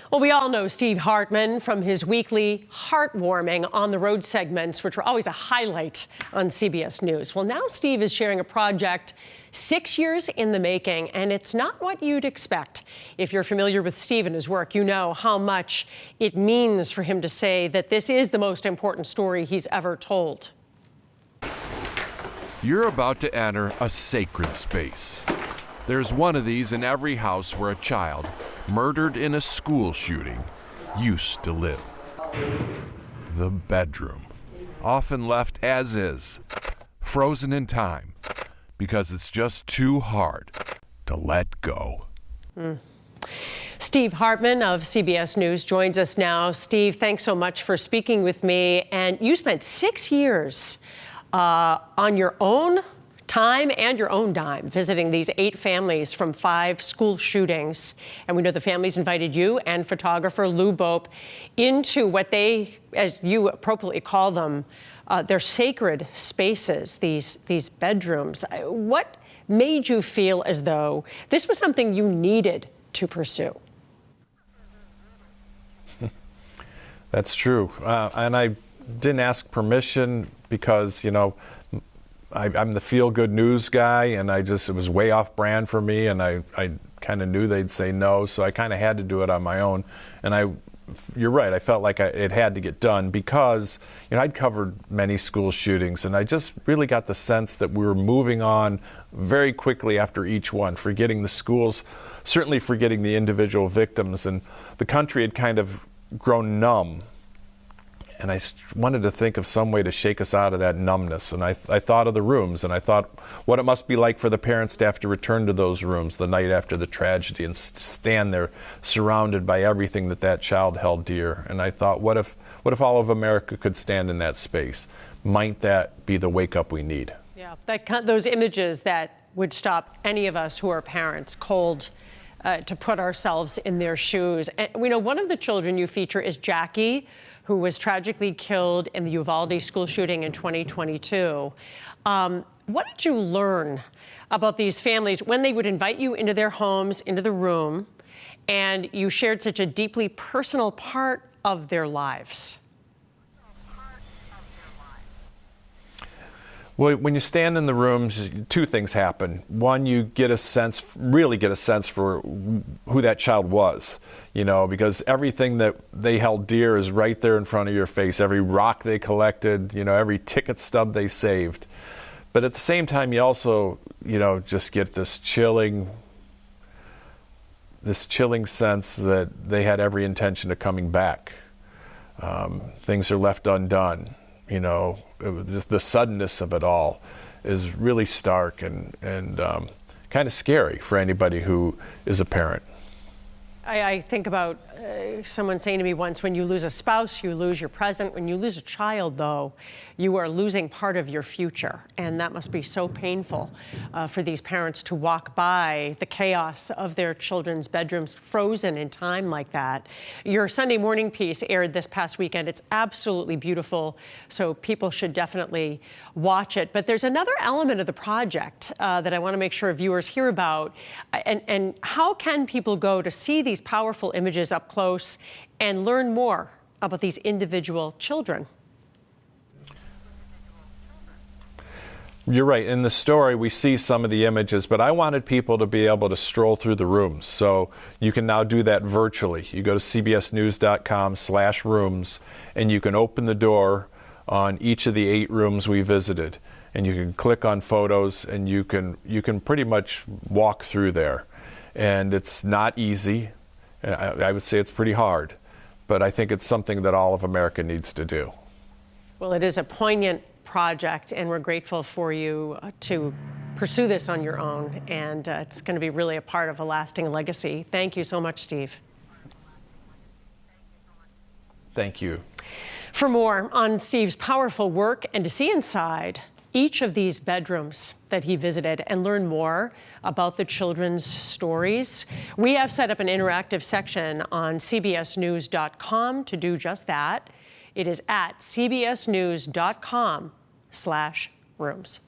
Well, we all know Steve Hartman from his weekly heartwarming on-the-road segments, which were always a highlight on CBS News. Well, now Steve is sharing a project 6 years in the making, and it's not what you'd expect. If you're familiar with Steve and his work, you know how much it means for him to say that this is the most important story he's ever told. You're about to enter a sacred space. There's one of these in every house where a child, murdered in a school shooting, used to live. The bedroom, often left as is, frozen in time, because it's just too hard to let go. Steve Hartman of CBS News joins us now. Steve, thanks so much for speaking with me. And you spent 6 years on your own time and your own dime visiting these 8 families from 5 school shootings. And we know the families invited you and photographer Lou Bope into what they, as you appropriately call them, their sacred spaces, these bedrooms. What made you feel as though this was something you needed to pursue? That's true. And I didn't ask permission because, you know, I'm the feel-good news guy, and it was way off brand for me, and I kind of knew they'd say no, so I kind of had to do it on my own. And you're right, I felt like it had to get done because, you know, I'd covered many school shootings, and I just really got the sense that we were moving on very quickly after each one, forgetting the schools, certainly forgetting the individual victims, and the country had kind of grown numb. And I wanted to think of some way to shake us out of that numbness. And I thought of the rooms, and I thought what it must be like for the parents to have to return to those rooms the night after the tragedy and stand there surrounded by everything that child held dear. And I thought, what if all of America could stand in that space? Might that be the wake-up we need? Yeah, those images that would stop any of us who are parents cold to put ourselves in their shoes. And we know one of the children you feature is Jackie, who was tragically killed in the Uvalde school shooting in 2022. What did you learn about these families when they would invite you into their homes, into the room, and you shared such a deeply personal part of their lives? Well, when you stand in the rooms, 2 things happen. One, you really get a sense for who that child was, you know, because everything that they held dear is right there in front of your face. Every rock they collected, you know, every ticket stub they saved. But at the same time, you also, you know, just get this chilling sense that they had every intention of coming back. Things are left undone, you know. Just the suddenness of it all is really stark and kind of scary for anybody who is a parent. I think about someone saying to me once, when you lose a spouse, you lose your present. When you lose a child, though, you are losing part of your future. And that must be so painful for these parents to walk by the chaos of their children's bedrooms frozen in time like that. Your Sunday morning piece aired this past weekend. It's absolutely beautiful, so people should definitely watch it. But there's another element of the project that I want to make sure viewers hear about. And how can people go to see these powerful images up close and learn more about these individual children? You're right. In the story, we see some of the images, but I wanted people to be able to stroll through the rooms. So you can now do that virtually. You go to cbsnews.com/rooms, and you can open the door on each of the 8 rooms we visited. And you can click on photos, and you can pretty much walk through there. And it's not easy. I would say it's pretty hard, but I think it's something that all of America needs to do. Well, it is a poignant project, and we're grateful for you to pursue this on your own, and it's going to be really a part of a lasting legacy. Thank you so much, Steve. Thank you. For more on Steve's powerful work and to see inside each of these bedrooms that he visited and learn more about the children's stories, we have set up an interactive section on cbsnews.com to do just that. It is at cbsnews.com/rooms.